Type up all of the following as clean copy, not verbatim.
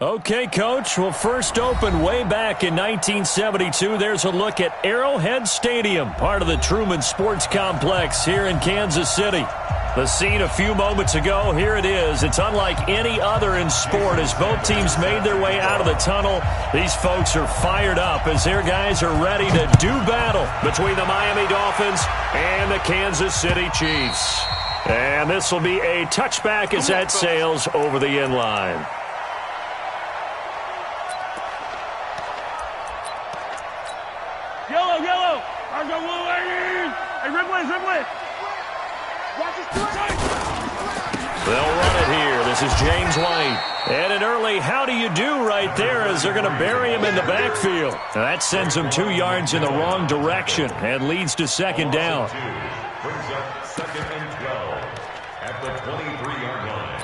Okay, Coach. Well, first opened way back in 1972. There's a look at Arrowhead Stadium, part of the Truman Sports Complex here in Kansas City. The scene a few moments ago, here it is. It's unlike any other in sport as both teams made their way out of the tunnel. These folks are fired up as their guys are ready to do battle between the Miami Dolphins and the Kansas City Chiefs. And this will be a touchback as that sails over the end line. Yellow. I got one lady. Hey, Ripley. They'll run it here. This is James White. And an early how do you do right there as they're going to bury him in the backfield. Now that sends him 2 yards in the wrong direction and leads to second down. Brings up second and 12 at the 23-yard line.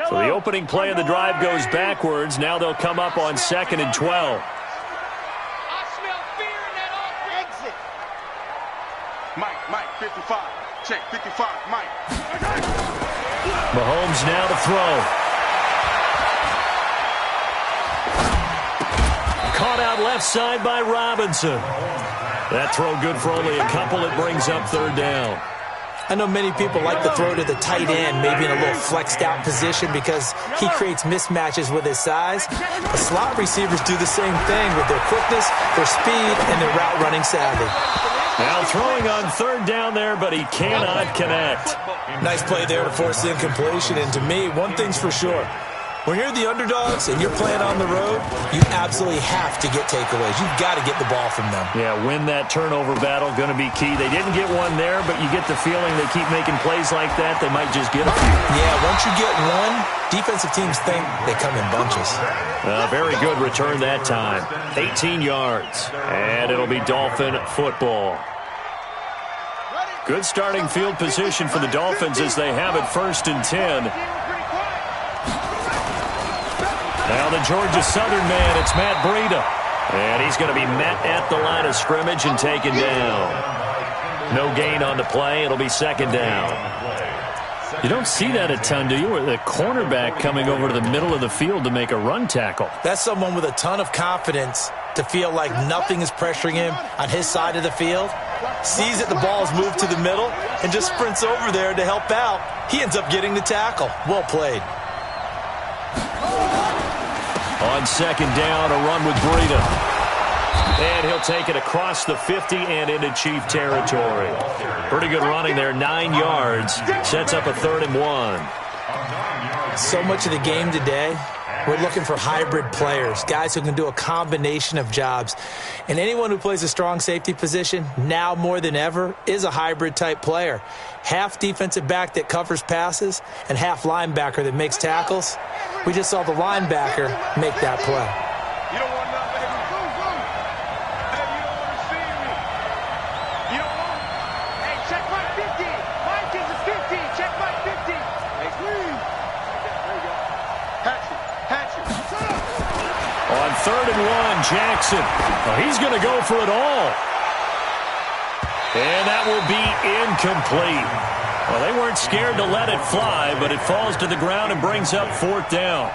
So the opening play of the drive goes backwards. Now they'll come up on second and 12. Mike, 55. Check, 55, Mike. Mahomes now to throw. Caught out left side by Robinson. That throw good for only a couple. It brings up third down. I know many people like to throw to the tight end, maybe in a little flexed out position because he creates mismatches with his size. The slot receivers do the same thing with their quickness, their speed, and their route running savvy. Now throwing on third down there, but he cannot connect. Nice play there to force the incompletion. And to me, one thing's for sure. When you're the underdogs and you're playing on the road, you absolutely have to get takeaways. You've got to get the ball from them. Yeah, win that turnover battle, going to be key. They didn't get one there, but you get the feeling they keep making plays like that, they might just get a few. Yeah, once you get one, defensive teams think they come in bunches. Very good return that time. 18 yards, and it'll be Dolphin football. Good starting field position for the Dolphins as they have it 1st and 10. Now the Georgia Southern man, it's Matt Breida. And he's going to be met at the line of scrimmage and taken down. No gain on the play. It'll be second down. You don't see that a ton, do you? Or the cornerback coming over to the middle of the field to make a run tackle. That's someone with a ton of confidence to feel like nothing is pressuring him on his side of the field. Sees that the ball's moved to the middle and just sprints over there to help out. He ends up getting the tackle. Well played. On second down, a run with Breida. And he'll take it across the 50 and into Chief territory. Pretty good running there, 9 yards. Sets up a 3rd and 1. So much of the game today, we're looking for hybrid players, guys who can do a combination of jobs. And anyone who plays a strong safety position, now more than ever, is a hybrid type player. Half defensive back that covers passes and half linebacker that makes tackles. We just saw the linebacker make that play. You don't want nothing. Hey, you don't want to see me. You don't want. Hey, check my 50. Mike is a 50. Check my 50. Hey, please. There you go. Hatchet. On 3rd and 1, Jackson. He's going to go for it all. And that will be incomplete. Well, they weren't scared to let it fly, but it falls to the ground and brings up 4th down.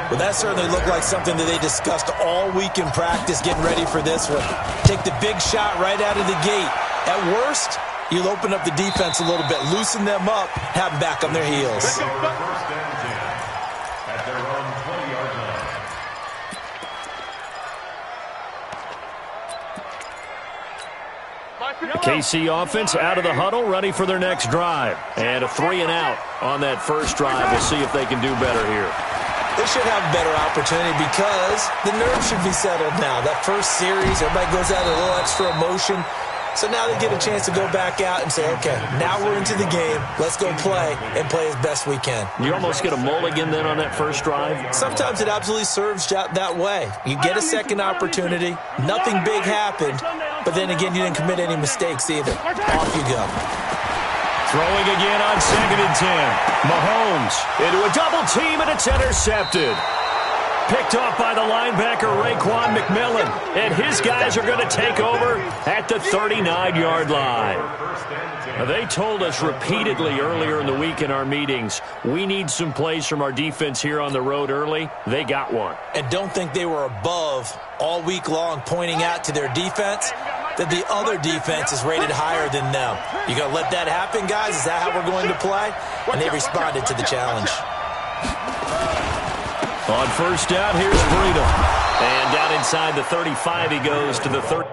Well, that certainly looked like something that they discussed all week in practice, getting ready for this one. Take the big shot right out of the gate. At worst, you'll open up the defense a little bit, loosen them up, have them back on their heels. First and 10 at their own 20-yard line. The KC offense out of the huddle, ready for their next drive. And a 3 and out on that first drive. We'll see if they can do better here. They should have a better opportunity because the nerves should be settled now. That first series, everybody goes out a little extra emotion. So now they get a chance to go back out and say, okay, now we're into the game. Let's go play and play as best we can. You almost get a mulligan then on that first drive? Sometimes it absolutely serves that way. You get a second opportunity. Nothing big happened. But then again, you didn't commit any mistakes either. Off you go. Throwing again on 2nd and 10. Mahomes into a double team, and it's intercepted. picked off by the linebacker, Raekwon McMillan. And his guys are going to take over at the 39-yard line. They told us repeatedly earlier in the week in our meetings, we need some plays from our defense here on the road early. They got one. And don't think they were above all week long pointing out to their defense that the other defense is rated higher than them. You going to let that happen, guys? Is that how we're going to play? And they responded to the challenge. On first down, here's Breida. And down inside the 35, he goes to the 30.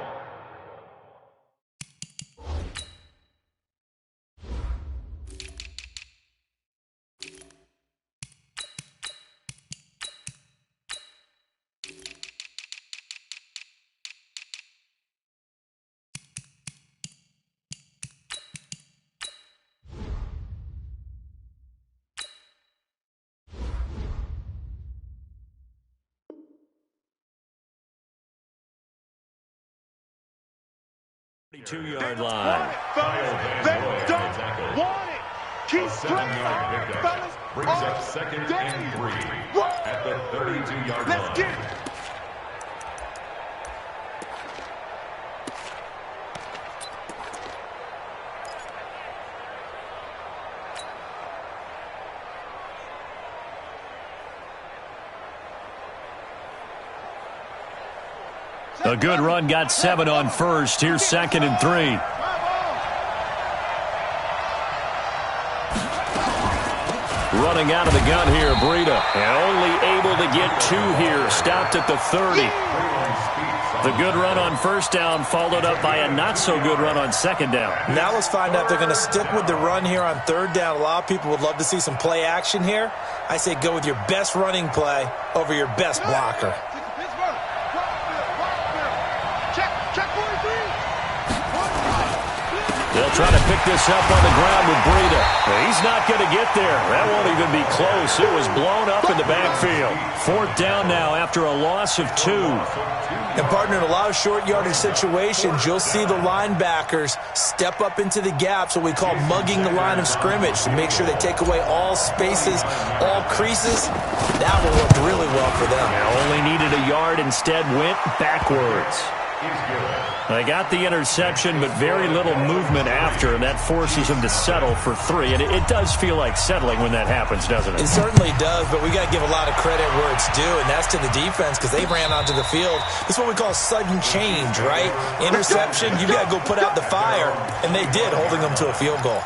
Two-yard line. They don't want it. Keep playing, fellas. Brings up second and 3 at the 32-yard line. Let's get it. A good run, got 7 on first. Here's second and 3. Running out of the gun here, Breida. And only able to get 2 here. Stopped at the 30. The good run on first down followed up by a not-so-good run on second down. Now let's find out if they're going to stick with the run here on third down. A lot of people would love to see some play action here. I say go with your best running play over your best blocker. They'll try to pick this up on the ground with Breida. He's not going to get there. That won't even be close. It was blown up in the backfield. Fourth down now after a loss of 2. And, partner, in a lot of short yardage situations, you'll see the linebackers step up into the gaps, what we call mugging the line of scrimmage, to make sure they take away all spaces, all creases. That will work really well for them. Only needed a yard, instead went backwards. They got the interception, but very little movement after, and that forces them to settle for 3. And it does feel like settling when that happens, doesn't it? It certainly does, but we got to give a lot of credit where it's due, and that's to the defense because they ran onto the field. This is what we call sudden change, right? Interception, you got to go put out the fire, and they did, holding them to a field goal.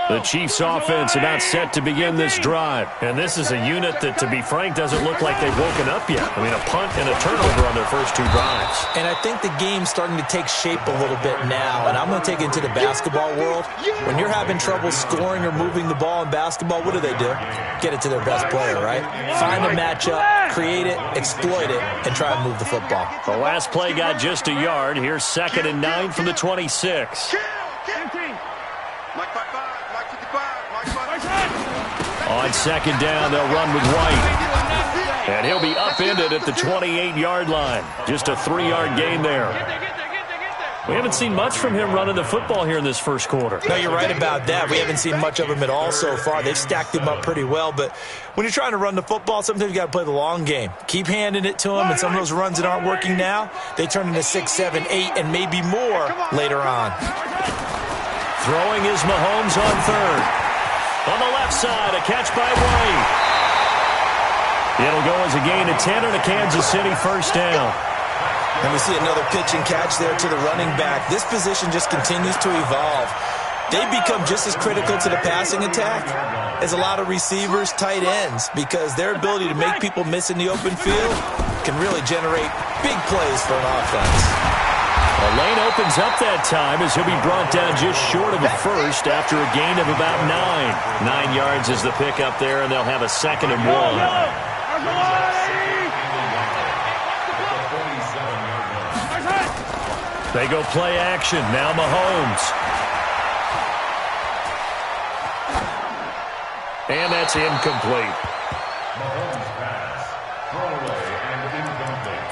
The Chiefs' offense about set to begin this drive. And this is a unit that, to be frank, doesn't look like they've woken up yet. I mean, a punt and a turnover on their first 2 drives. And I think the game's starting to take shape a little bit now. And I'm going to take it into the basketball world. When you're having trouble scoring or moving the ball in basketball, what do? Get it to their best player, right? Find a matchup, create it, exploit it, and try and move the football. The last play got just a yard. Here's second and 9 from the 26. On second down, they'll run with White. And he'll be upended at the 28-yard line. Just a 3-yard gain there. We haven't seen much from him running the football here in this first quarter. No, you're right about that. We haven't seen much of him at all so far. They've stacked him up pretty well. But when you're trying to run the football, sometimes you got to play the long game. Keep handing it to him, and some of those runs that aren't working now, they turn into 6, 7, 8, and maybe more later on. Throwing is Mahomes on third. On the left side, a catch by White. It'll go as a gain of 10 and a Kansas City first down. And we see another pitch and catch there to the running back. This position just continues to evolve. They become just as critical to the passing attack as a lot of receivers, tight ends, because their ability to make people miss in the open field can really generate big plays for an offense. The lane opens up that time as he'll be brought down just short of a first after a gain of about 9. 9 yards is the pickup there, and they'll have a second and 1. They go play action. Now Mahomes. And that's incomplete. Mahomes pass. Throwaway and incomplete.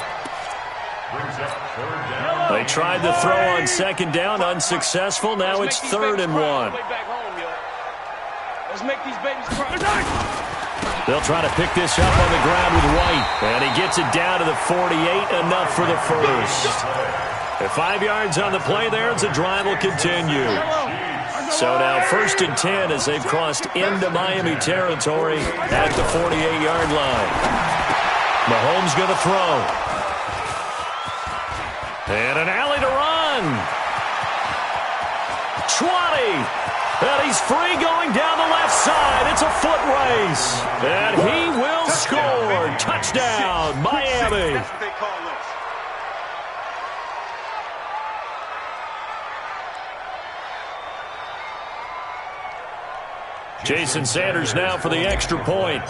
Brings up third down. They tried the throw on second down, unsuccessful. Now it's third and 1. Let's make these babies cry. They'll try to pick this up on the ground with White. And he gets it down to the 48, enough for the first. At 5 yards on the play there, as the drive will continue. So now 1st and 10 as they've crossed into Miami territory at the 48-yard line. Mahomes going to throw. And an alley to run. 20. And he's free going down the left side. It's a foot race. And he will score. Touchdown, Miami. That's what they call this. Jason Sanders now for the extra point.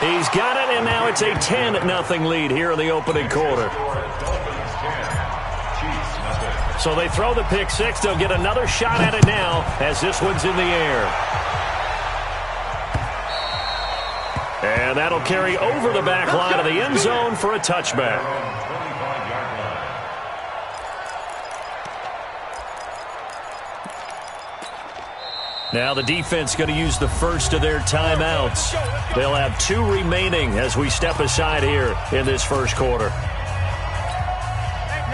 He's got it, and now it's a 10-0 lead here in the opening quarter. So they throw the pick six. They'll get another shot at it now as this one's in the air. And that'll carry over the back line of the end zone for a touchback. Now the defense going to use the first of their timeouts. They'll have 2 remaining as we step aside here in this first quarter.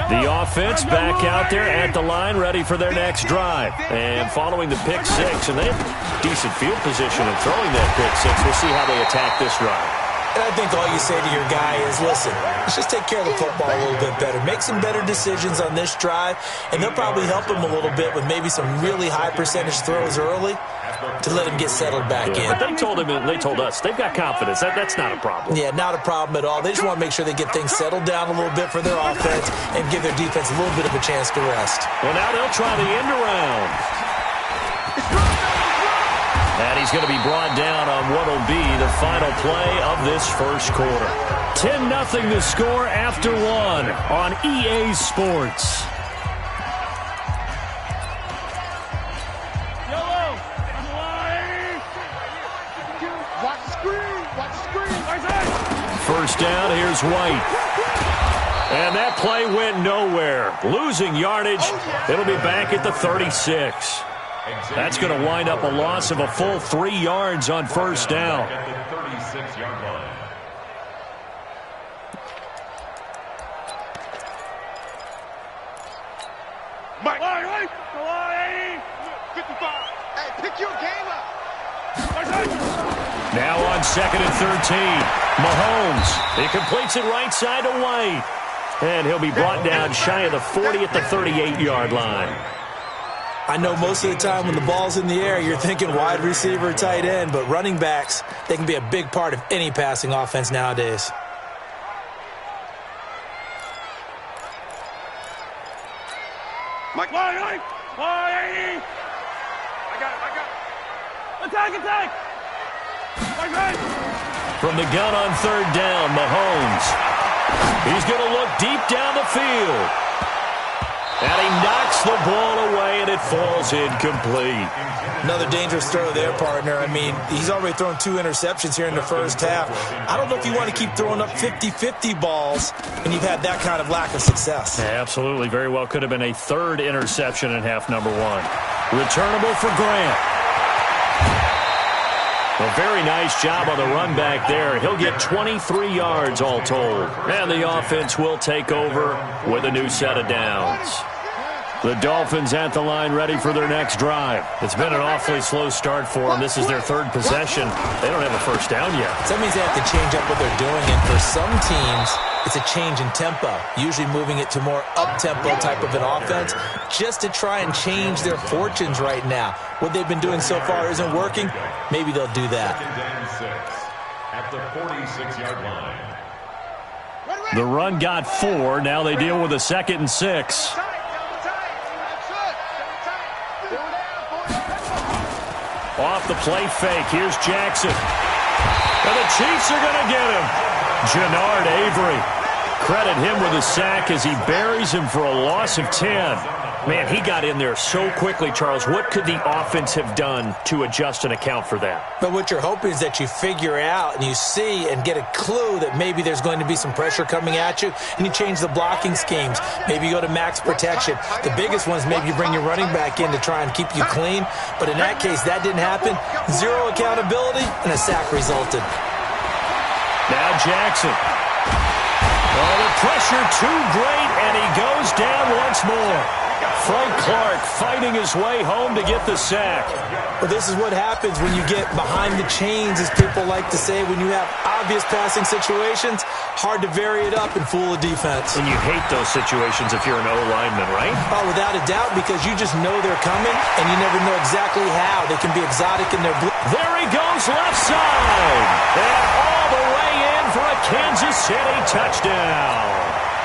The offense back out there at the line, ready for their next drive. And following the pick six, and they have decent field position in throwing that pick six. We'll see how they attack this drive. And I think all you say to your guy is, listen, let's just take care of the football a little bit better. Make some better decisions on this drive, and they'll probably help him a little bit with maybe some really high percentage throws early to let him get settled back in. But they told us, they've got confidence. That's not a problem. Yeah, not a problem at all. They just want to make sure they get things settled down a little bit for their offense and give their defense a little bit of a chance to rest. Well, now they'll try the end around. And he's going to be brought down on what will be the final play of this first quarter. 10-0 the score after 1 on EA Sports. First down, here's White. And that play went nowhere. Losing yardage. It'll be back at the 36. That's going to wind up a loss of a full 3 yards on first down. At the 36-yard line. Mike. 55. Hey, pick your game up. Now on 2nd and 13. Mahomes. He completes it right side to White. And he'll be brought down shy of the 40 at the 38-yard line. I know most of the time when the ball's in the air, you're thinking wide receiver, tight end, but running backs, they can be a big part of any passing offense nowadays. Mike. I got it. Attack. From the gun on 3rd down, Mahomes. He's going to look deep down the field. And he knocks the ball away, and it falls incomplete. Another dangerous throw there, partner. I mean, he's already thrown 2 interceptions here in the first half. I don't know if you want to keep throwing up 50-50 balls when you've had that kind of lack of success. Yeah, absolutely. Very well could have been a 3rd interception in half number 1. Returnable for Grant. A very nice job on the run back there. He'll get 23 yards all told. And the offense will take over with a new set of downs. The Dolphins at the line ready for their next drive. It's been an awfully slow start for them. This is their 3rd possession. They don't have a first down yet. So that means they have to change up what they're doing. And for some teams, it's a change in tempo, usually moving it to more up-tempo type of an offense just to try and change their fortunes right now. What they've been doing so far isn't working. Maybe they'll do that. At the 46-yard line. The run got 4. Now they deal with a 2nd and 6. Off the play fake. Here's Jackson. And the Chiefs are going to get him. Jannard Avery. Credit him with a sack as he buries him for a loss of 10. Man, he got in there so quickly, Charles. What could the offense have done to adjust and account for that? But what you're hoping is that you figure out and you see and get a clue that maybe there's going to be some pressure coming at you, and you change the blocking schemes. Maybe you go to max protection. The biggest one is maybe you bring your running back in to try and keep you clean. But in that case, that didn't happen. Zero accountability, and a sack resulted. Now Jackson. Oh, the pressure too great, and he goes down once more. Frank Clark fighting his way home to get the sack. Well, this is what happens when you get behind the chains, as people like to say. When you have obvious passing situations, hard to vary it up and fool a defense. And you hate those situations if you're an O-lineman, right? Oh, without a doubt, because you just know they're coming, and you never know exactly how. They can be exotic in their blue. There he goes, left side. And all the way in for a Kansas City touchdown.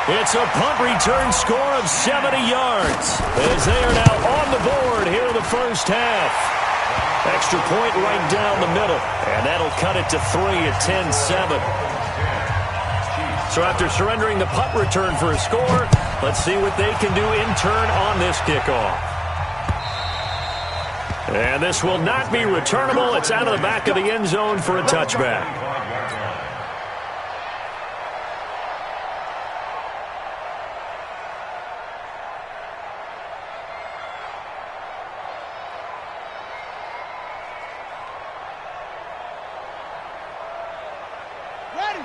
It's a punt return score of 70 yards as they are now on the board here in the first half. Extra point right down the middle, and that'll cut it to 3 at 10-7. So after surrendering the punt return for a score, let's see what they can do in turn on this kickoff. And this will not be returnable. It's out of the back of the end zone for a touchback.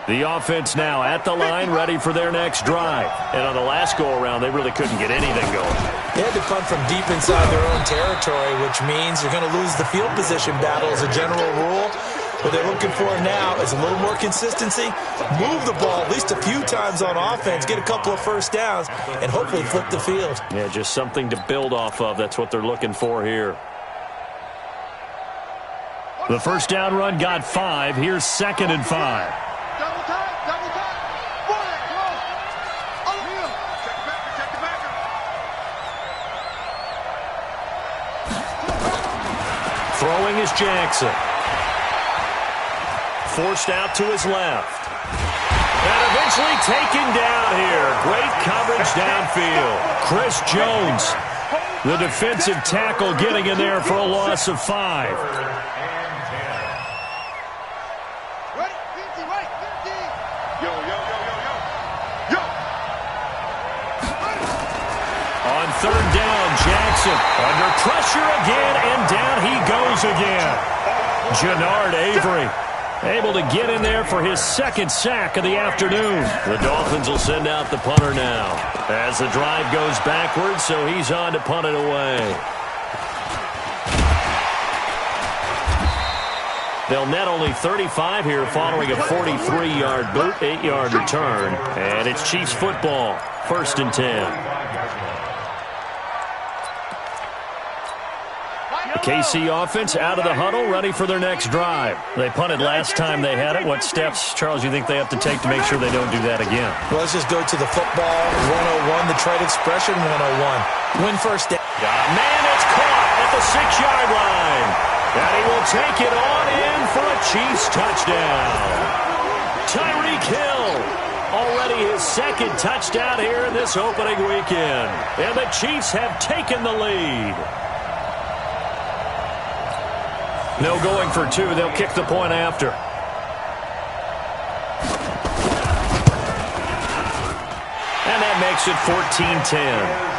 The offense now at the line, ready for their next drive. And on the last go-around, they really couldn't get anything going. They had to punt from deep inside their own territory, which means you're going to lose the field position battle as a general rule. What they're looking for now is a little more consistency, move the ball at least a few times on offense, get a couple of first downs, and hopefully flip the field. Yeah, just something to build off of. That's what they're looking for here. The first down run got 5. Here's 2nd and 5. Double time. Boy, come on. Over here. Check the backer. Throwing is Jackson. Forced out to his left. And eventually taken down here. Great coverage downfield. Chris Jones, the defensive tackle, getting in there for a loss of 5. Third down, Jackson under pressure again, and down he goes again. Jannard Avery able to get in there for his 2nd sack of the afternoon. The Dolphins will send out the punter now as the drive goes backwards, so he's on to punt it away. They'll net only 35 here following a 43-yard boot, 8-yard return, and it's Chiefs football, 1st and 10. KC offense out of the huddle, ready for their next drive. They punted last time they had it. What steps, Charles, you think they have to take to make sure they don't do that again? Well, let's just go to the football 101, the trade expression 101. Win first down. Man, it's caught at the 6-yard line. And he will take it on in for a Chiefs touchdown. Tyreek Hill, already his 2nd touchdown here in this opening weekend. And the Chiefs have taken the lead. No going for 2. They'll kick the point after. And that makes it 14-10.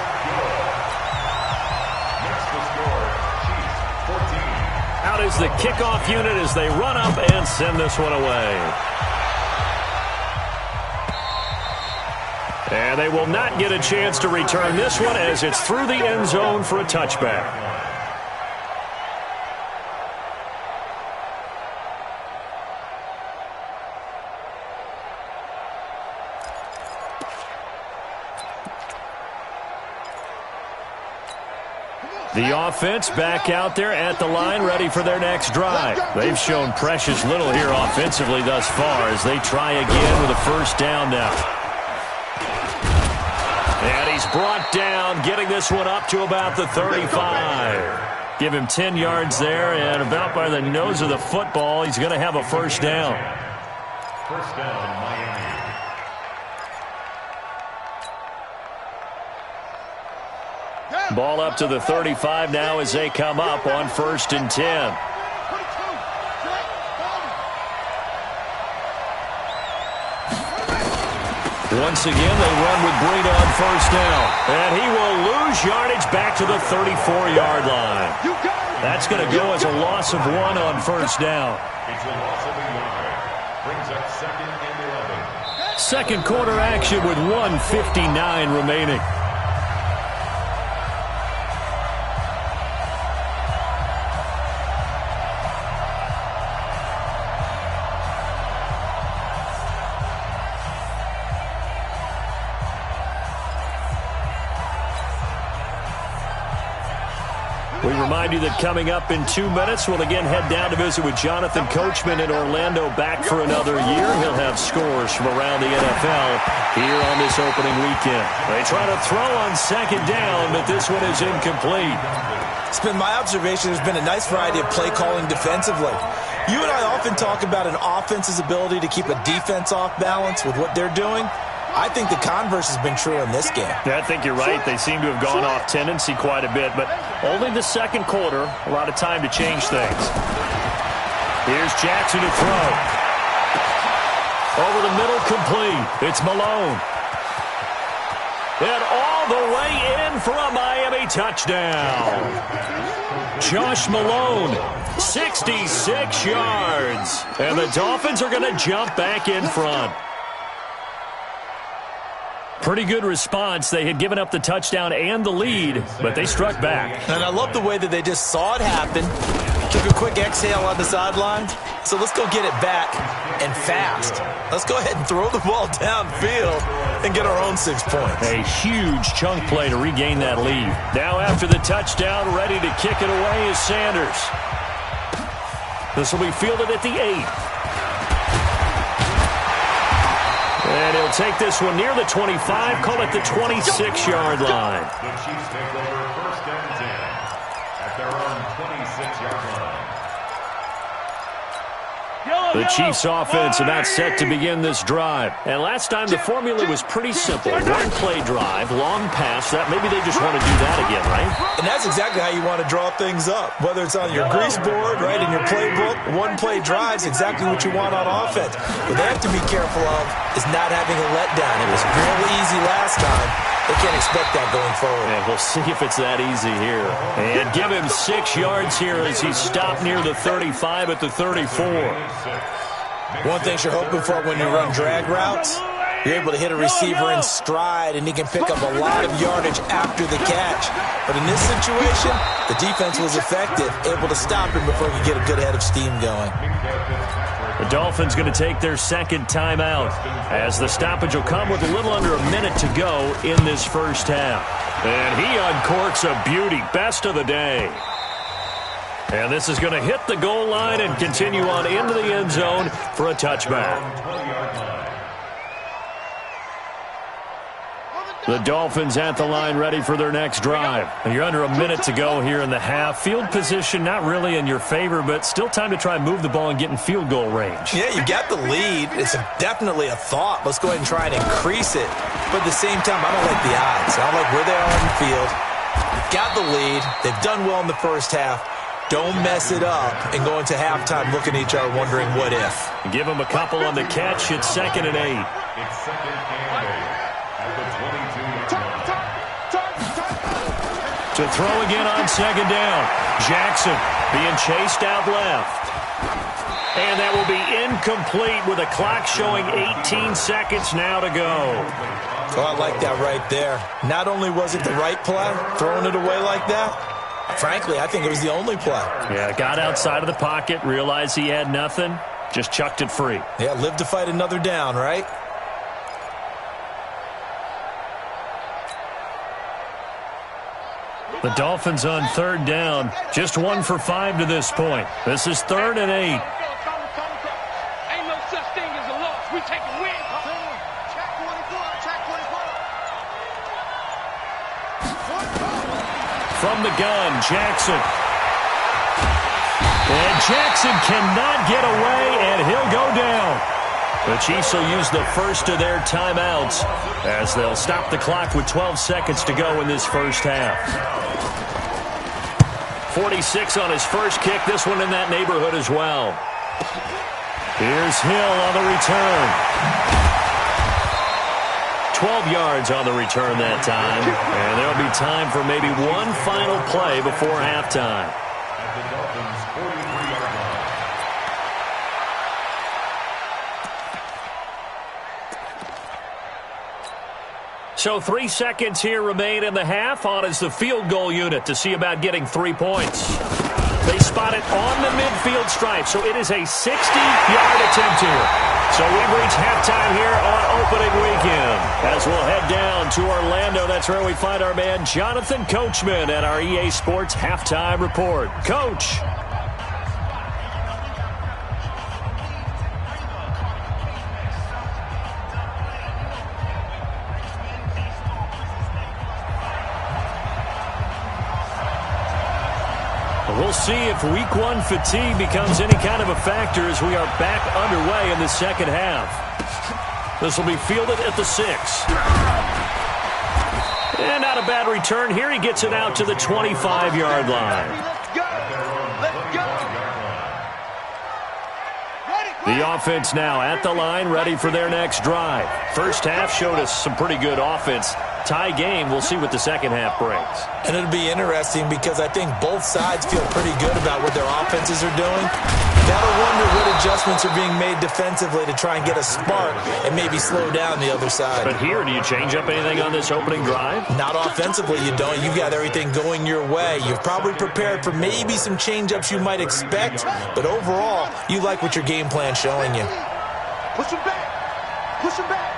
Out is the kickoff unit as they run up and send this one away. And they will not get a chance to return this one as it's through the end zone for a touchback. The offense back out there at the line, ready for their next drive. They've shown precious little here offensively thus far as they try again with a first down now. And he's brought down, getting this one up to about the 35. Give him 10 yards there, and about by the nose of the football, he's going to have a first down. First down, Miami. Ball up to the 35 now as they come up on 1st and 10. Once again, they run with Breida on 1st down. And he will lose yardage back to the 34-yard line. That's going to go as a loss of 1 on 1st down. It's a loss of a yard. Brings up 2nd and 11. Second quarter action with 1:59 remaining. We remind you that coming up in 2 minutes, we'll again head down to visit with Jonathan Coachman in Orlando, back for another year. He'll have scores from around the NFL here on this opening weekend. They try to throw on 2nd down, but this one is incomplete. It's been my observation there's been a nice variety of play calling defensively. You and I often talk about an offense's ability to keep a defense off balance with what they're doing. I think the converse has been true in this game. Yeah, I think you're right. They seem to have gone off tendency quite a bit, but only the second quarter, a lot of time to change things. Here's Jackson to throw. Over the middle, complete. It's Malone. And all the way in for a Miami touchdown. Josh Malone, 66 yards. And the Dolphins are going to jump back in front. Pretty good response. They had given up the touchdown and the lead, but they struck back. And I love the way that they just saw it happen, took a quick exhale on the sideline. So let's go get it back and fast. Let's go ahead and throw the ball downfield and get our own 6 points. A huge chunk play to regain that lead. Now after the touchdown, ready to kick it away is Sanders. This will be fielded at the 8. And he'll take this one near the 25, call it the 26-yard line. The Chiefs take over 1st and 10 at their own 26-yard line. The Chiefs offense about set to begin this drive. And last time the formula was pretty simple. One play drive, long pass. That maybe they just want to do that again, right? And that's exactly how you want to draw things up. Whether it's on your grease board, right, in your playbook, one play drive's exactly what you want on offense. What they have to be careful of is not having a letdown. It was real easy last time. They can't expect that going forward. And we'll see if it's that easy here. And give him 6 yards here as he stopped near the 35 at the 34. One thing you're hoping for when you run drag routes, you're able to hit a receiver in stride, and he can pick up a lot of yardage after the catch. But in this situation, the defense was effective, able to stop him before he could get a good head of steam going. The Dolphins going to take their second timeout as the stoppage will come with a little under a minute to go in this first half. And he uncorks a beauty, best of the day. And this is going to hit the goal line and continue on into the end zone for a touchback. The Dolphins at the line ready for their next drive. And you're under a minute to go here in the half. Field position not really in your favor, but still time to try and move the ball and get in field goal range. Yeah, you got the lead. It's definitely a thought. Let's go ahead and try and increase it. But at the same time, I don't like the odds. I don't like where they are on the field. Got the lead. They've done well in the first half. Don't mess it up and go into halftime looking at each other wondering what if. Give them a couple on the catch. It's 2nd and 8. It's 2nd and 8 at the 22-yard line. To throw again on 2nd down. Jackson being chased out left. And that will be incomplete with a clock showing 18 seconds now to go. Oh, I like that right there. Not only was it the right play, throwing it away like that, frankly, I think it was the only play. Yeah, got outside of the pocket, realized he had nothing, just chucked it free. Yeah, live to fight another down, right? The Dolphins on 3rd down, just 1 for 5 to this point. This is 3rd and 8. Ain't no such thing as a loss. We take a win. Check 24. Check 24. From the gun, Jackson. And Jackson cannot get away, and he'll go down. The Chiefs will use the first of their timeouts as they'll stop the clock with 12 seconds to go in this first half. 46 on his first kick. This one in that neighborhood as well. Here's Hill on the return. 12 yards on the return that time. And there'll be time for maybe one final play before halftime. At the Dolphins' 43-yard line. So 3 seconds here remain in the half. On is the field goal unit to see about getting 3 points. They spot it on the midfield stripe, so it is a 60-yard attempt here. So we've reached halftime here on opening weekend. As we'll head down to Orlando, that's where we find our man Jonathan Coachman at our EA Sports Halftime Report. Coach. We'll see if week one fatigue becomes any kind of a factor as we are back underway in the second half. This will be fielded at the 6. And not a bad return here. He gets it out to the 25-yard line. The offense now at the line, ready for their next drive. First half showed us some pretty good offense. Tie game, we'll see what the second half brings. And it'll be interesting because I think both sides feel pretty good about what their offenses are doing. Gotta wonder what adjustments are being made defensively to try and get a spark and maybe slow down the other side. But here, do you change up anything on this opening drive? Not offensively, you don't. You've got everything going your way. You've probably prepared for maybe some change-ups you might expect, but overall, you like what your game plan's showing you. Push him back. Push him back.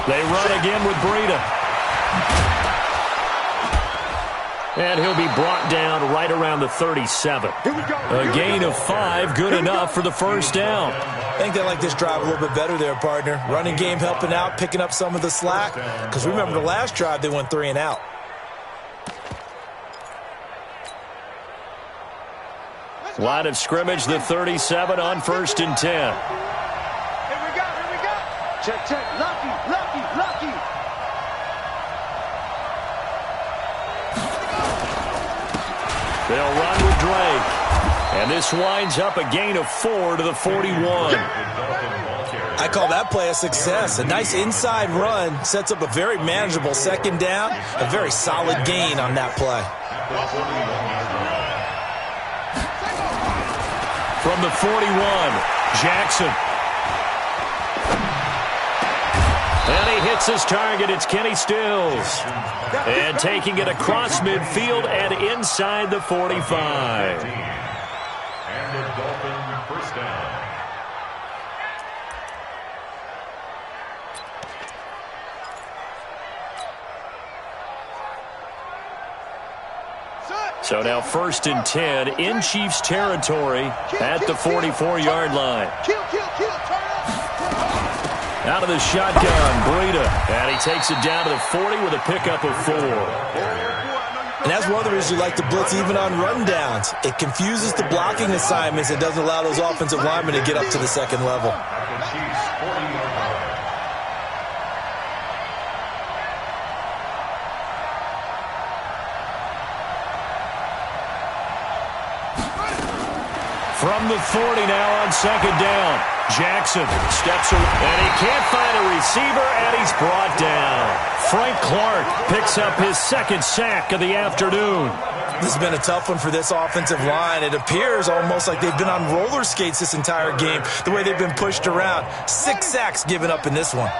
They run again with Breida. And he'll be brought down right around the 37. A gain of 5, good enough for the first down. I think they like this drive a little bit better there, partner. Running game helping out, picking up some of the slack. Because remember, the last drive, they went 3 and out. Line of scrimmage, the 37 on 1st and 10. Here we go. Check. Lucky. They'll run with Drake. And this winds up a gain of 4 to the 41. I call that play a success. A nice inside run sets up a very manageable second down. A very solid gain on that play. From the 41, Jackson. And he hits his target. It's Kenny Stills. And taking it across midfield and inside the 45. And the Dolphin first down. So now 1st and 10 in Chiefs territory at the 44-yard line. Out of the shotgun, Breida. And he takes it down to the 40 with a pickup of 4. And that's one of the reasons you like to blitz even on rundowns. It confuses the blocking assignments. It doesn't allow those offensive linemen to get up to the second level. At the Chiefs' 40-yard line. From the 40 now on 2nd down. Jackson steps away, and he can't find a receiver, and he's brought down. Frank Clark picks up his 2nd sack of the afternoon. This has been a tough one for this offensive line. It appears almost like they've been on roller skates this entire game, the way they've been pushed around. 6 sacks given up in this one.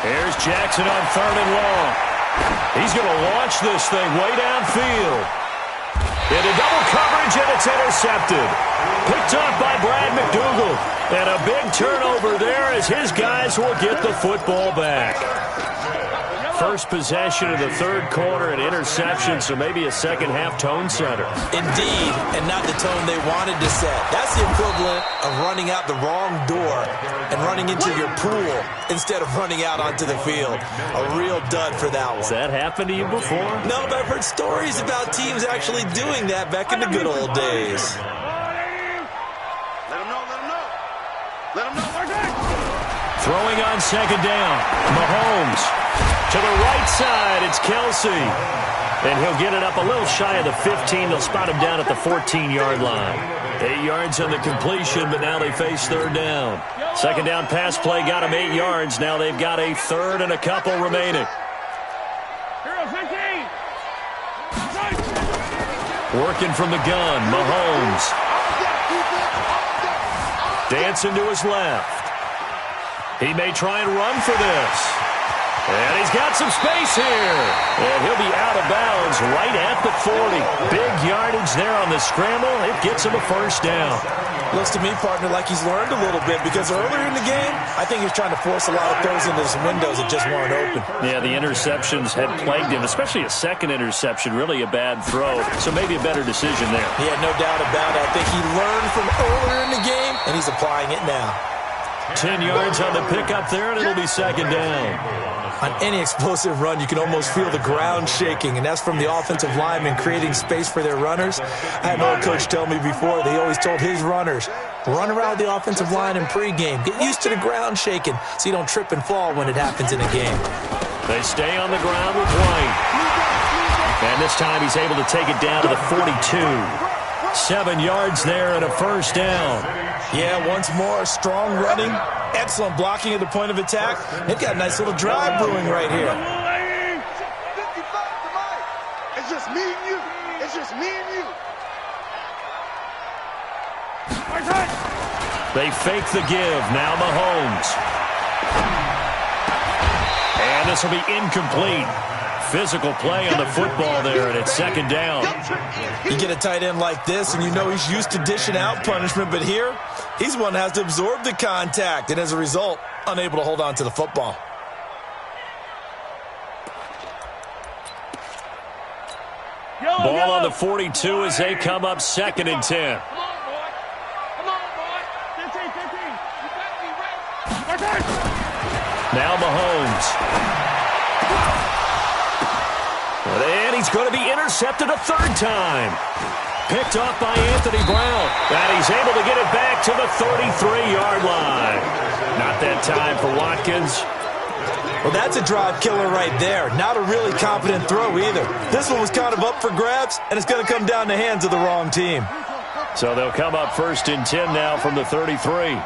Here's Jackson on 3rd and long. He's going to launch this thing way downfield. Into double coverage, and it's intercepted. Picked up by Brad McDougal. And a big turnover there as his guys will get the football back. First possession of the third quarter, an interception, so maybe a second-half tone setter. Indeed, and not the tone they wanted to set. That's the equivalent of running out the wrong door and running into your pool instead of running out onto the field. A real dud for that one. Has that happened to you before? No, but I've heard stories about teams actually doing that back in the good old days. Let him know, let him know. Let him know, Throwing on second down, Mahomes. To the right side, it's Kelsey. And he'll get it up a little shy of the 15. They'll spot him down at the 14-yard line. 8 yards on the completion, but now they face third down. Second down pass play got him 8 yards. Now they've got a third and a couple remaining. Working from the gun, Mahomes. Dancing to his left. He may try and run for this. And he's got some space here. And he'll be out of bounds right at the 40. Big yardage there on the scramble. It gets him a first down. Looks to me, partner, like he's learned a little bit because earlier in the game, I think he's trying to force a lot of throws into some windows that just weren't open. Yeah, the interceptions had plagued him, especially a second interception, really a bad throw. So maybe a better decision there. Yeah, no doubt about it. I think he learned from earlier in the game, and he's applying it now. 10 yards on the pickup there, and it'll be second down. On any explosive run, you can almost feel the ground shaking, and that's from the offensive linemen creating space for their runners. I had an old coach tell me before, they always told his runners, run around the offensive line in pregame. Get used to the ground shaking so you don't trip and fall when it happens in a game. They stay on the ground with White. And this time he's able to take it down to the 42. 7 yards there and a first down. Yeah, once more, strong running, excellent blocking at the point of attack. They've got a nice little drive brewing right here. 55 tonight. It's just me and you. It's just me and you. They fake the give. Now Mahomes. And this will be incomplete. Physical play on the football there, and it's second down. You get a tight end like this, and you know he's used to dishing out punishment, but here, he's one that has to absorb the contact, and as a result, unable to hold on to the football. Ball on the 42 as they come up second and 10. Now Mahomes. And he's going to be intercepted a third time. Picked off by Anthony Brown. And he's able to get it back to the 33-yard line. Not that time for Watkins. Well, that's a drive killer right there. Not a really confident throw either. This one was kind of up for grabs, and it's going to come down the hands of the wrong team. So they'll come up first and 10 now from the 33.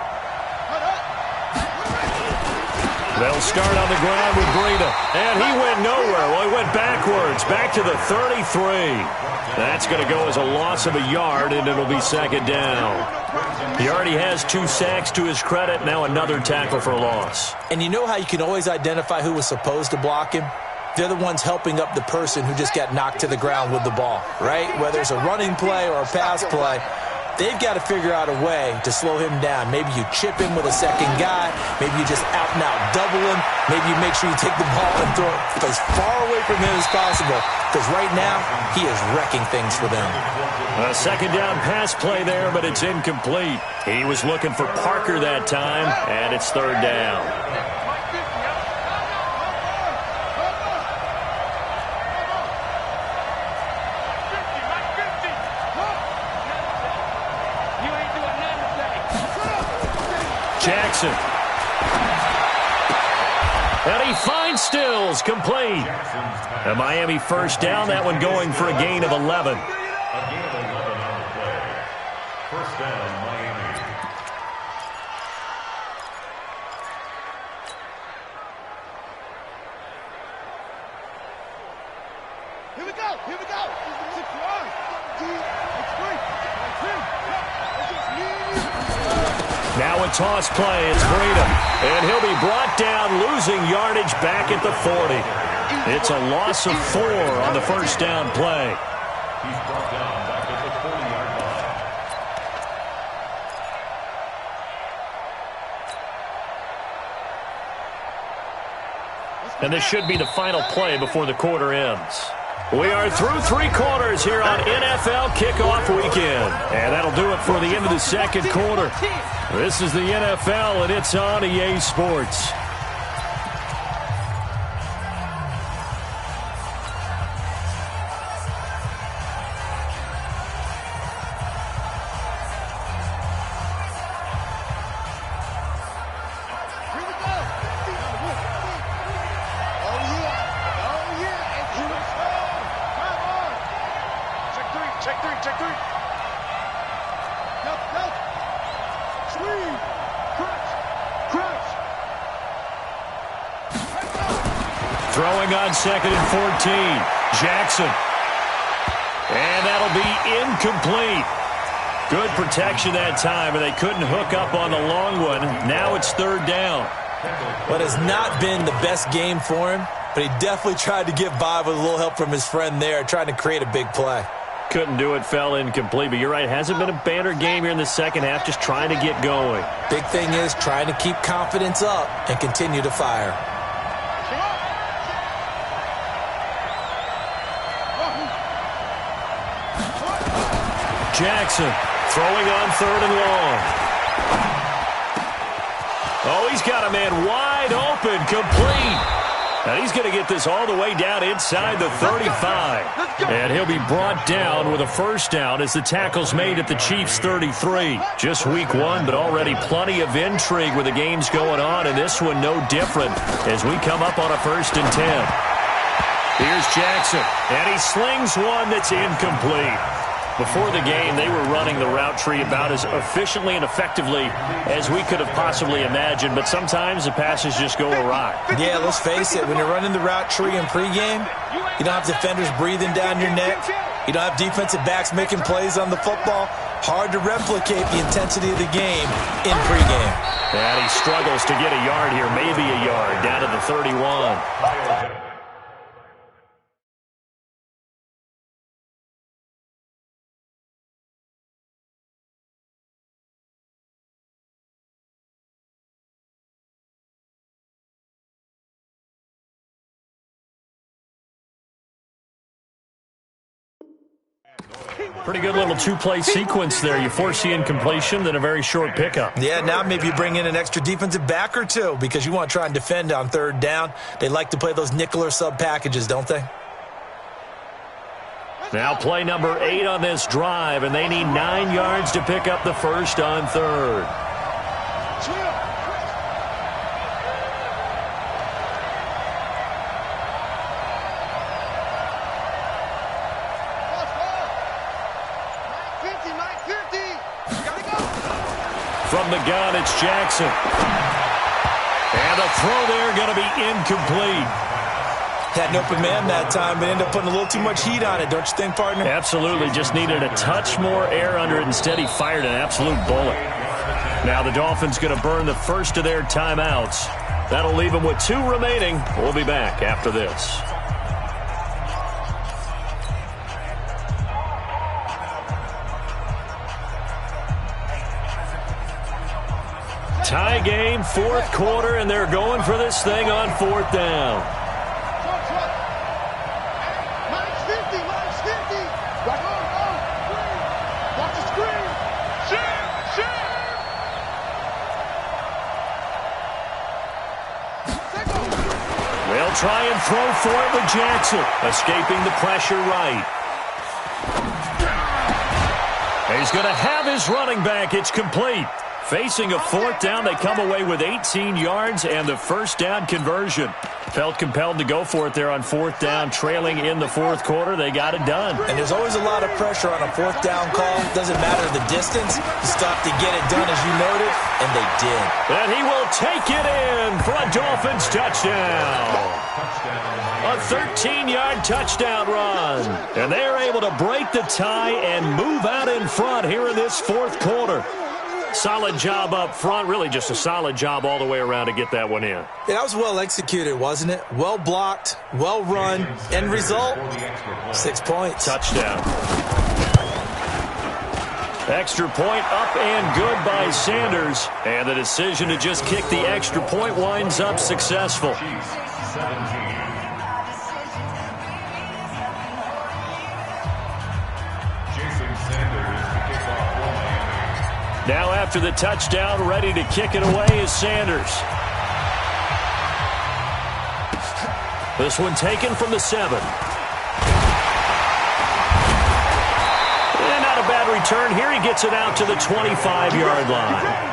They'll start on the ground with Breida. And he went nowhere. Well, he went backwards, back to the 33. That's going to go as a loss of a yard, and it'll be second down. He already has 2 sacks to his credit. Now another tackle for a loss. And you know how you can always identify who was supposed to block him? They're the ones helping up the person who just got knocked to the ground with the ball, right? Whether it's a running play or a pass play, they've got to figure out a way to slow him down. Maybe you chip him with a second guy. Maybe you just out-and-out double him. Maybe you make sure you take the ball and throw it as far away from him as possible. Because right now, he is wrecking things for them. A second down pass play there, but it's incomplete. He was looking for Parker that time, and it's third down. Jackson. And he finds Stills, complete. A Miami first down, that one going for a gain of 11. A gain of 11 on the play. First down, Miami. Here we go. Here we go. It's one, two, it's three. It's just me and you. Now a toss play, it's Breida. And he'll be brought down, losing yardage back at the 40. It's a loss of 4 on the first down play. He's brought down back at the 40-yard line. And this should be the final play before the quarter ends. We are through 3 quarters here on NFL Kickoff Weekend. And that'll do it for the end of the second quarter. This is the NFL, and it's on EA Sports. Throwing on 2nd and 14. Jackson. And that'll be incomplete. Good protection that time, and they couldn't hook up on the long one. Now it's 3rd down. What has not been the best game for him, but he definitely tried to get by with a little help from his friend there, trying to create a big play. Couldn't do it, fell incomplete. But you're right, hasn't been a banner game here in the second half, just trying to get going. Big thing is trying to keep confidence up and continue to fire. Jackson throwing on 3rd and long. Oh, he's got a man wide open, complete. And he's going to get this all the way down inside the 35. And he'll be brought down with a first down as the tackle's made at the Chiefs' 33. Just week 1, but already plenty of intrigue with the games going on, and this one no different as we come up on a 1st and 10. Here's Jackson, and he slings one that's incomplete. Before the game, they were running the route tree about as efficiently and effectively as we could have possibly imagined, but sometimes the passes just go awry. Yeah, let's face it, when you're running the route tree in pregame, you don't have defenders breathing down your neck. You don't have defensive backs making plays on the football. Hard to replicate the intensity of the game in pregame. And he struggles to get a yard here, maybe a yard, down to the 31. Pretty good little 2-play sequence there. You force the incompletion, then a very short pickup. Yeah, now maybe you bring in an extra defensive back or two because you want to try and defend on 3rd down. They like to play those nickel or sub packages, don't they? Now play number 8 on this drive, and they need 9 yards to pick up the first on 3rd. From the gun, it's Jackson. And the throw there going to be incomplete. Had an open man that time, but ended up putting a little too much heat on it, don't you think, partner? Absolutely. Just needed a touch more air under it. Instead, he fired an absolute bullet. Now the Dolphins going to burn the first of their timeouts. That'll leave them with 2 remaining. We'll be back after this. Tie game, 4th quarter, and they're going for this thing on 4th down. They'll try and throw for it with Jackson, escaping the pressure right. He's going to have his running back. It's complete. Facing a 4th down, they come away with 18 yards and the first down conversion. Felt compelled to go for it there on 4th down, trailing in the 4th quarter. They got it done. And there's always a lot of pressure on a 4th down call. Doesn't matter the distance. You stop to get it done, as you noted, and they did. And he will take it in for a Dolphins touchdown. A 13-yard touchdown run. And they're able to break the tie and move out in front here in this 4th quarter. Solid job up front. Really just a solid job all the way around to get that one in. Yeah, that was well executed, wasn't it? Well blocked, well run. End result, 6 points. Touchdown. Extra point up and good by Sanders. And the decision to just kick the extra point winds up successful. Now after the touchdown, ready to kick it away is Sanders. This one taken from the 7. And not a bad return here. He gets it out to the 25-yard line.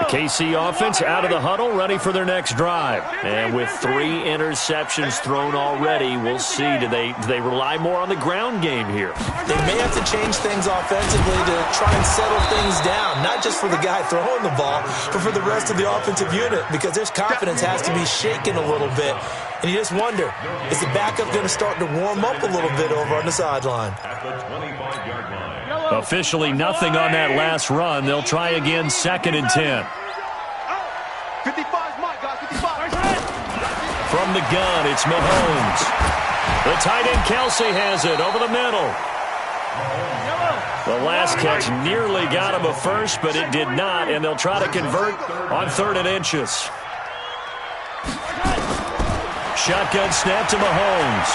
KC offense out of the huddle, ready for their next drive. And with 3 interceptions thrown already, we'll see. Do they rely more on the ground game here? They may have to change things offensively to try and settle things down, not just for the guy throwing the ball, but for the rest of the offensive unit, because their confidence has to be shaken a little bit. And you just wonder, is the backup going to start to warm up a little bit over on the sideline? At the 25-yard line. Officially nothing on that last run. They'll try again, 2nd and 10. 55's Mike, guys, 55. From the gun, it's Mahomes. The tight end Kelsey has it over the middle. The last catch nearly got him a first, but it did not, and they'll try to convert on 3rd and inches. Shotgun snap to Mahomes.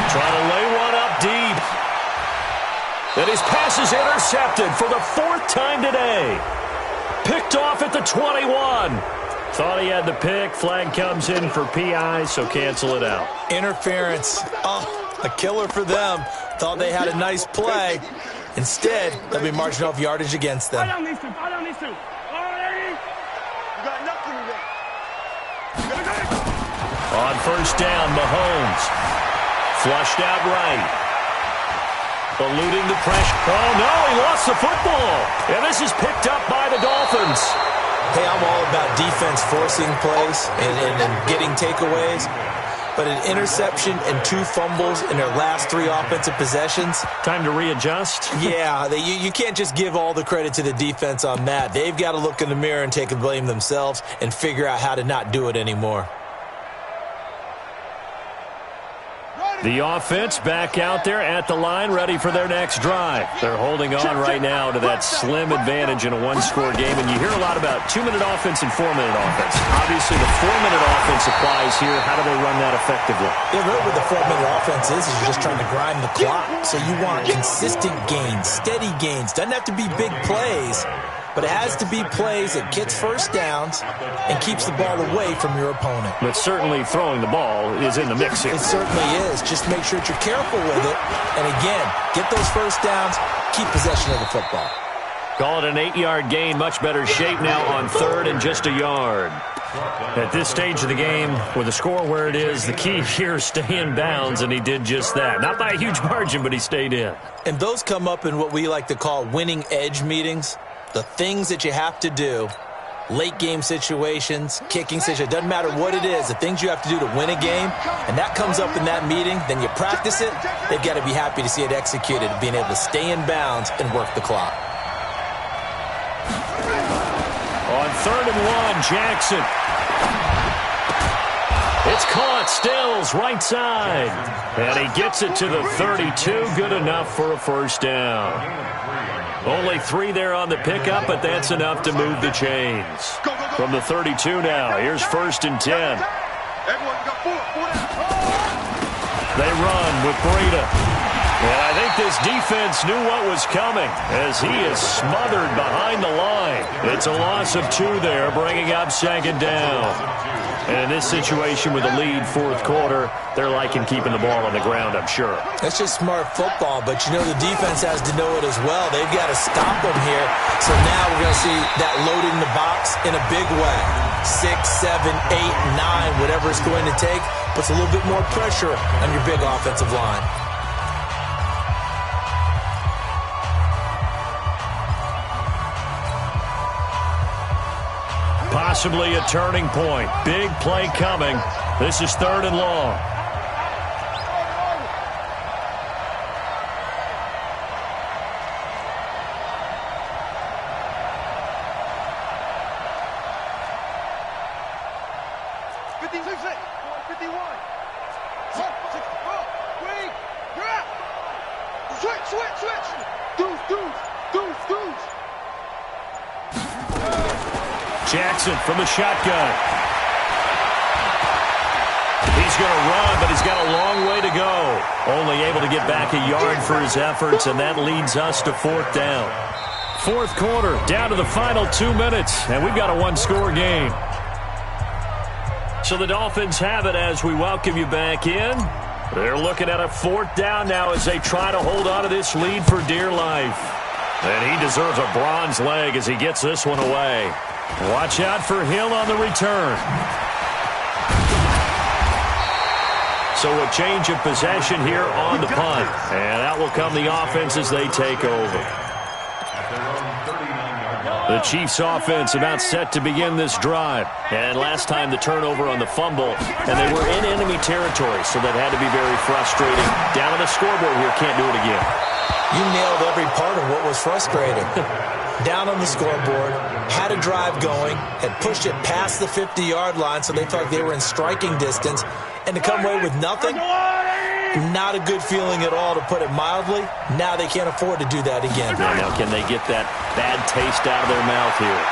Trying to lay one up deep. And his pass is intercepted for the 4th time today. Picked off at the 21. Thought he had the pick. Flag comes in for PI, so cancel it out. Interference. Oh, a killer for them. Thought they had a nice play. Instead, they'll be marching off yardage against them. I don't need to. You got nothing to On 1st down, Mahomes. Flushed out right. Eluding the pressure. Oh, no, he lost the football. And this is picked up by the Dolphins. Hey, I'm all about defense forcing plays and getting takeaways. But an interception and 2 fumbles in their last 3 offensive possessions. Time to readjust. Yeah, you can't just give all the credit to the defense on that. They've got to look in the mirror and take the blame themselves and figure out how to not do it anymore. The offense back out there at the line, ready for their next drive. They're holding on right now to that slim advantage in a 1-score game, and you hear a lot about 2-minute offense and 4-minute offense. Obviously, the 4-minute offense applies here. How do they run that effectively? Yeah, really what the 4-minute offense is you're just trying to grind the clock. So you want consistent gains, steady gains. Doesn't have to be big plays, but it has to be plays that gets first downs and keeps the ball away from your opponent. But certainly throwing the ball is in the mix here. It certainly is. Just make sure that you're careful with it. And again, get those first downs, keep possession of the football. Call it an 8-yard gain. Much better shape now on 3rd and just a yard. At this stage of the game, with the score where it is, the key here is stay in bounds, and he did just that. Not by a huge margin, but he stayed in. And those come up in what we like to call winning edge meetings. The things that you have to do, late game situations, kicking situations, doesn't matter what it is, the things you have to do to win a game, and that comes up in that meeting, then you practice it, they've got to be happy to see it executed, being able to stay in bounds and work the clock. On 3rd and 1, Jackson. It's caught, Stills, right side. And he gets it to the 32, good enough for a first down. Only 3 there on the pickup, but that's enough to move the chains. From the 32 now, here's 1st and 10. They run with Breida. And I think this defense knew what was coming as he is smothered behind the line. It's a loss of 2 there, bringing up 2nd down. And in this situation with a lead 4th quarter, they're liking keeping the ball on the ground, I'm sure. That's just smart football, but you know the defense has to know it as well. They've got to stop them here. So now we're going to see that load in the box in a big way. 6, 7, 8, 9, whatever it's going to take, puts a little bit more pressure on your big offensive line. Possibly a turning point. Big play coming. This is 3rd and long. 51. Wait. Switch. Deuce. Jackson from the shotgun. He's going to run, but he's got a long way to go. Only able to get back a yard for his efforts, and that leads us to fourth down. Fourth quarter, down to the final 2 minutes, and we've got a one-score game. So the Dolphins have it as we welcome you back in. They're looking at a fourth down now as they try to hold on to this lead for dear life. And he deserves a bronze leg as he gets this one away. Watch out for Hill on the return. So a change of possession here on the punt. And out will come the offense as they take over. The Chiefs offense about set to begin this drive. And last time the turnover on the fumble, and they were in enemy territory, so that had to be very frustrating. Down on the scoreboard here, can't do it again. You nailed every part of what was frustrating. Down on the scoreboard, had a drive going, had pushed it past the 50-yard line so they thought they were in striking distance, and to come away with nothing, not a good feeling at all, to put it mildly. Now they can't afford to do that again. Now can they get that bad taste out of their mouth here?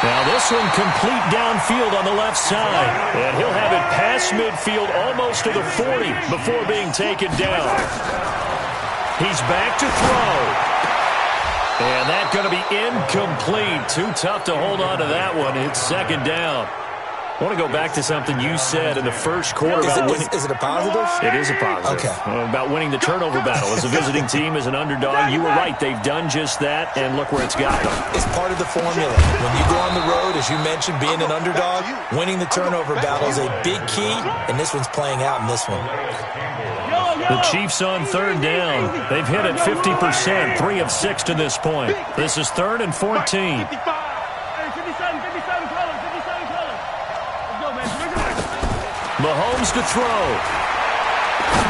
Now this one complete downfield on the left side. And he'll have it past midfield almost to the 40 before being taken down. He's back to throw. And that's going to be incomplete. Too tough to hold on to that one. It's second down. I want to go back to something you said in the first quarter about winning. Is it a positive? It is a positive. Okay. About winning the turnover battle. As a visiting team, as an underdog, you were right. They've done just that, and look where it's got them. It's part of the formula. When you go on the road, as you mentioned, being an underdog, winning the turnover battle is a big key, and this one's playing out in this one. The Chiefs on third down. They've hit it 50%, 3 of 6 to this point. This is 3rd and 14. Mahomes to throw.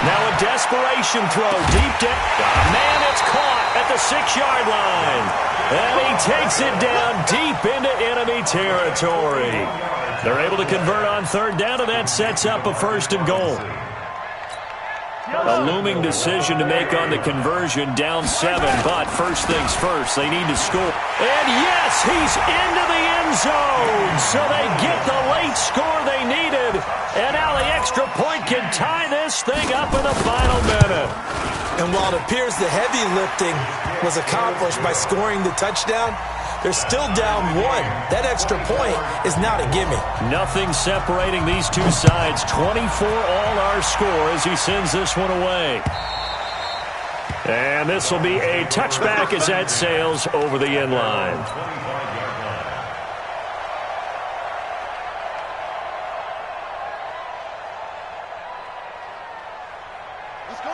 Now a desperation throw. Deep down. Man, it's caught at the 6-yard line. And he takes it down deep into enemy territory. They're able to convert on third down, and that sets up a 1st and goal. A looming decision to make on the conversion, down 7, but first things first, they need to score. And yes, he's into the end zone, so they get the late score they needed, and now the extra point can tie this thing up in the final minute. And while it appears the heavy lifting was accomplished by scoring the touchdown, they're still down 1. That extra point is not a gimme. Nothing separating these two sides. 24 all our score as he sends this one away. And this will be a touchback as that sails over the end line.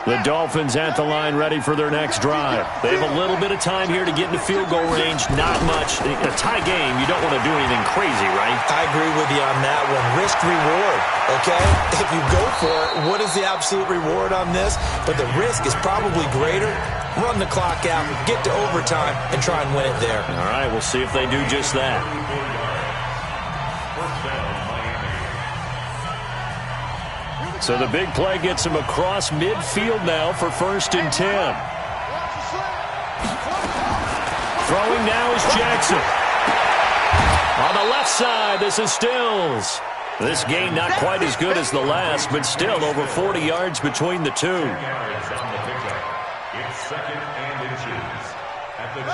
The Dolphins at the line, ready for their next drive. They have a little bit of time here to get into field goal range. Not much. In a tie game, you don't want to do anything crazy, right? I agree with you on that one. Risk-reward, okay? If you go for it, what is the absolute reward on this? But the risk is probably greater. Run the clock out, get to overtime, and try and win it there. All right, we'll see if they do just that. So the big play gets him across midfield now for 1st and 10. Throwing now is Jackson. On the left side, this is Stills. This game not quite as good as the last, but still over 40 yards between the two.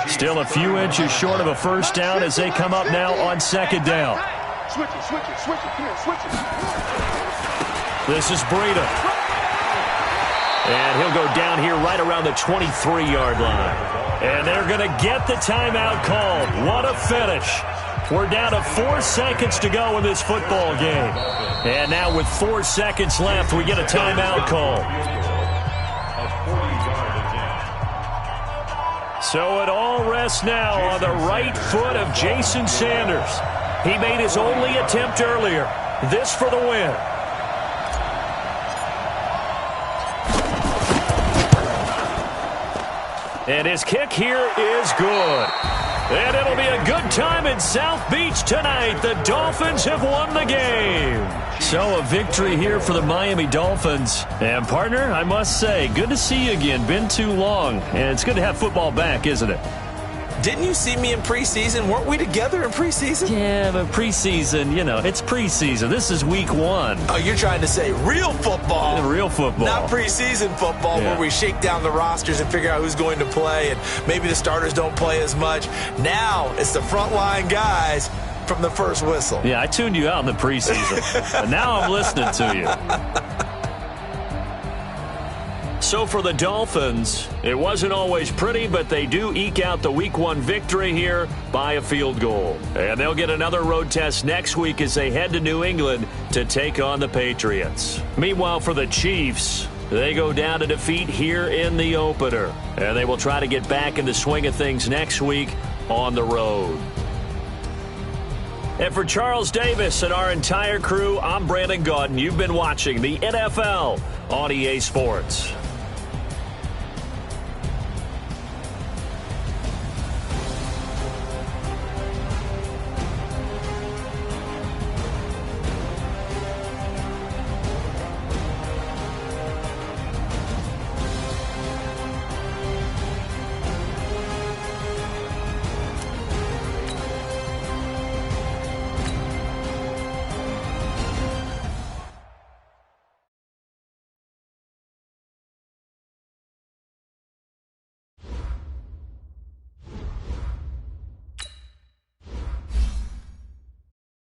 Still a few inches short of a first down as they come up now on 2nd down. Switch it. Come here, switch it. This is Breida. And he'll go down here right around the 23-yard line. And they're going to get the timeout called. What a finish. We're down to 4 seconds to go in this football game. And now with 4 seconds left, we get a timeout call. So it all rests now on the right foot of Jason Sanders. He made his only attempt earlier. This for the win. And his kick here is good. And it'll be a good time in South Beach tonight. The Dolphins have won the game. So a victory here for the Miami Dolphins. And, partner, I must say, good to see you again. Been too long. And it's good to have football back, isn't it? Didn't you see me in preseason? Weren't we together in preseason? Yeah, but preseason, it's preseason. This is week 1. Oh, you're trying to say real football. Real football. Not preseason football where we shake down the rosters and figure out who's going to play, and maybe the starters don't play as much. Now it's the frontline guys from the first whistle. Yeah, I tuned you out in the preseason. But now I'm listening to you. So for the Dolphins, it wasn't always pretty, but they do eke out the Week 1 victory here by a field goal. And they'll get another road test next week as they head to New England to take on the Patriots. Meanwhile, for the Chiefs, they go down to defeat here in the opener. And they will try to get back in the swing of things next week on the road. And for Charles Davis and our entire crew, I'm Brandon Gaudin. You've been watching the NFL on EA Sports.